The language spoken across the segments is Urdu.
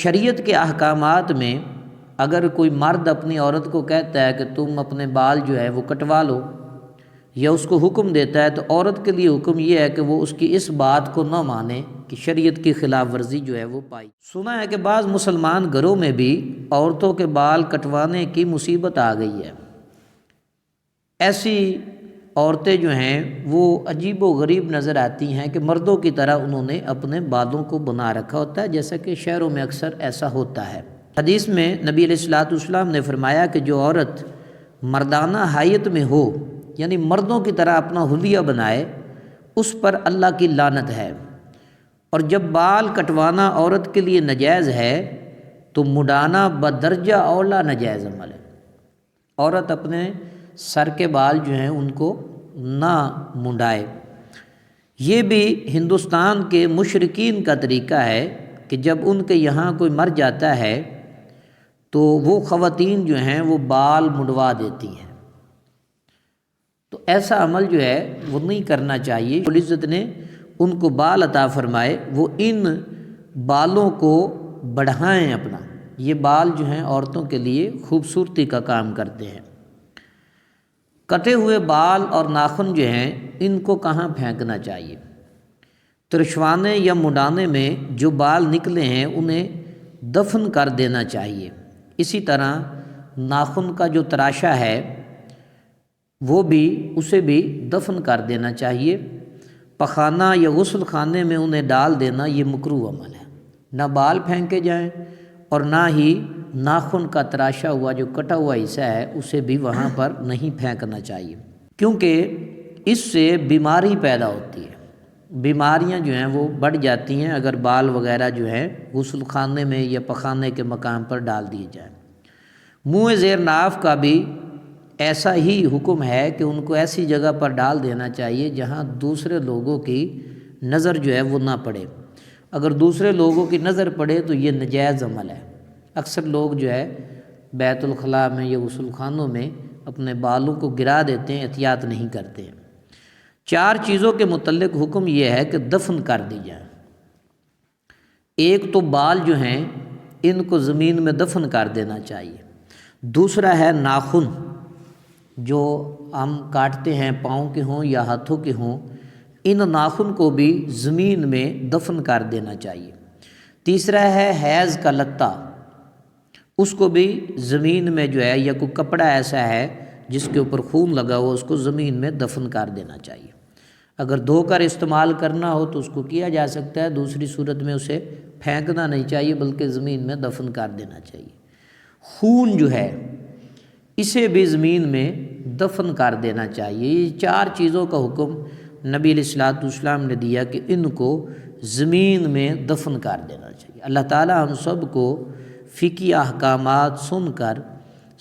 شریعت کے احکامات میں اگر کوئی مرد اپنی عورت کو کہتا ہے کہ تم اپنے بال جو ہے وہ کٹوا لو، یا اس کو حکم دیتا ہے، تو عورت کے لیے حکم یہ ہے کہ وہ اس کی اس بات کو نہ مانے کہ شریعت کی خلاف ورزی جو ہے وہ پائی۔ سنا ہے کہ بعض مسلمان گھروں میں بھی عورتوں کے بال کٹوانے کی مصیبت آ گئی ہے۔ ایسی عورتیں جو ہیں وہ عجیب و غریب نظر آتی ہیں کہ مردوں کی طرح انہوں نے اپنے بالوں کو بنا رکھا ہوتا ہے، جیسا کہ شہروں میں اکثر ایسا ہوتا ہے۔ حدیث میں نبی علیہ الصلوۃ والسلام نے فرمایا کہ جو عورت مردانہ حیت میں ہو، یعنی مردوں کی طرح اپنا حلیہ بنائے، اس پر اللہ کی لعنت ہے۔ اور جب بال کٹوانا عورت کے لیے ناجائز ہے تو مڈانا بدرجہ اولا ناجائز عمل ہے۔ عورت اپنے سر کے بال جو ہیں ان کو نہ منڈائے۔ یہ بھی ہندوستان کے مشرکین کا طریقہ ہے کہ جب ان کے یہاں کوئی مر جاتا ہے تو وہ خواتین جو ہیں وہ بال منڈوا دیتی ہیں۔ تو ایسا عمل جو ہے وہ نہیں کرنا چاہیے۔ رب العزت نے ان کو بال عطا فرمائے، وہ ان بالوں کو بڑھائیں اپنا۔ یہ بال جو ہیں عورتوں کے لیے خوبصورتی کا کام کرتے ہیں۔ کٹے ہوئے بال اور ناخن جو ہیں ان کو کہاں پھینکنا چاہیے؟ ترشوانے یا مڈانے میں جو بال نکلے ہیں انہیں دفن کر دینا چاہیے۔ اسی طرح ناخن کا جو تراشا ہے وہ بھی اسے بھی دفن کر دینا چاہیے۔ پخانہ یا غسل خانے میں انہیں ڈال دینا یہ مکروہ عمل ہے۔ نہ بال پھینکے جائیں اور نہ ہی ناخن کا تراشا ہوا جو کٹا ہوا حصہ ہے اسے بھی وہاں پر نہیں پھینکنا چاہیے، کیونکہ اس سے بیماری پیدا ہوتی ہے۔ بیماریاں جو ہیں وہ بڑھ جاتی ہیں اگر بال وغیرہ جو ہیں غسل خانے میں یا پخانے کے مقام پر ڈال دیے جائیں۔ منہ زیر ناف کا بھی ایسا ہی حکم ہے کہ ان کو ایسی جگہ پر ڈال دینا چاہیے جہاں دوسرے لوگوں کی نظر جو ہے وہ نہ پڑے۔ اگر دوسرے لوگوں کی نظر پڑے تو یہ ناجائز عمل ہے۔ اکثر لوگ جو ہے بیت الخلاء میں یا غسل خانوں میں اپنے بالوں کو گرا دیتے ہیں، احتیاط نہیں کرتے ہیں۔ 4 چیزوں کے متعلق حکم یہ ہے کہ دفن کر دی جائیں۔ ایک تو بال جو ہیں ان کو زمین میں دفن کر دینا چاہیے۔ دوسرا ہے ناخن جو ہم کاٹتے ہیں، پاؤں کے ہوں یا ہاتھوں کے ہوں، ان ناخن کو بھی زمین میں دفن کر دینا چاہیے۔ تیسرا ہے حیض کا لتا، اس کو بھی زمین میں جو ہے یا کوئی کپڑا ایسا ہے جس کے اوپر خون لگا ہو اس کو زمین میں دفن کر دینا چاہیے۔ اگر دھو کر استعمال کرنا ہو تو اس کو کیا جا سکتا ہے، دوسری صورت میں اسے پھینکنا نہیں چاہیے بلکہ زمین میں دفن کر دینا چاہیے۔ خون جو ہے اسے بھی زمین میں دفن کر دینا چاہیے۔ یہ 4 چیزوں کا حکم نبی علیہ الصلوۃ والسلام نے دیا کہ ان کو زمین میں دفن کر دینا چاہیے۔ اللہ تعالی ہم سب کو فقہی احکامات سن کر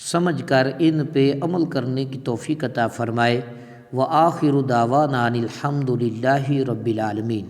سمجھ کر ان پہ عمل کرنے کی توفیق عطا فرمائے۔ وآخر دعوانا ان الحمد للہ رب العالمین۔